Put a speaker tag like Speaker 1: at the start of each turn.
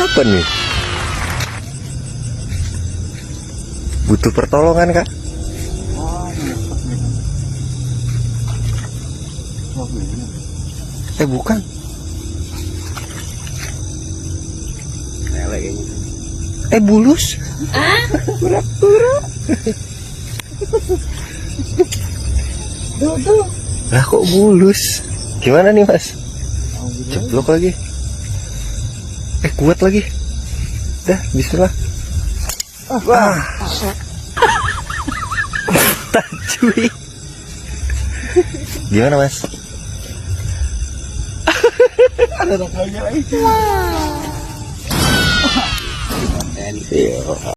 Speaker 1: Apa nih? Butuh pertolongan, Kak? Bukan. Bulus. Pura-pura. Lah kok bulus? Gimana nih, Mas? Jeblok lagi. Kuat lagi. Dah, bismillah. Wah. Tajui. Gimana, Mas?
Speaker 2: Ada rokoknya lagi.
Speaker 1: Wow.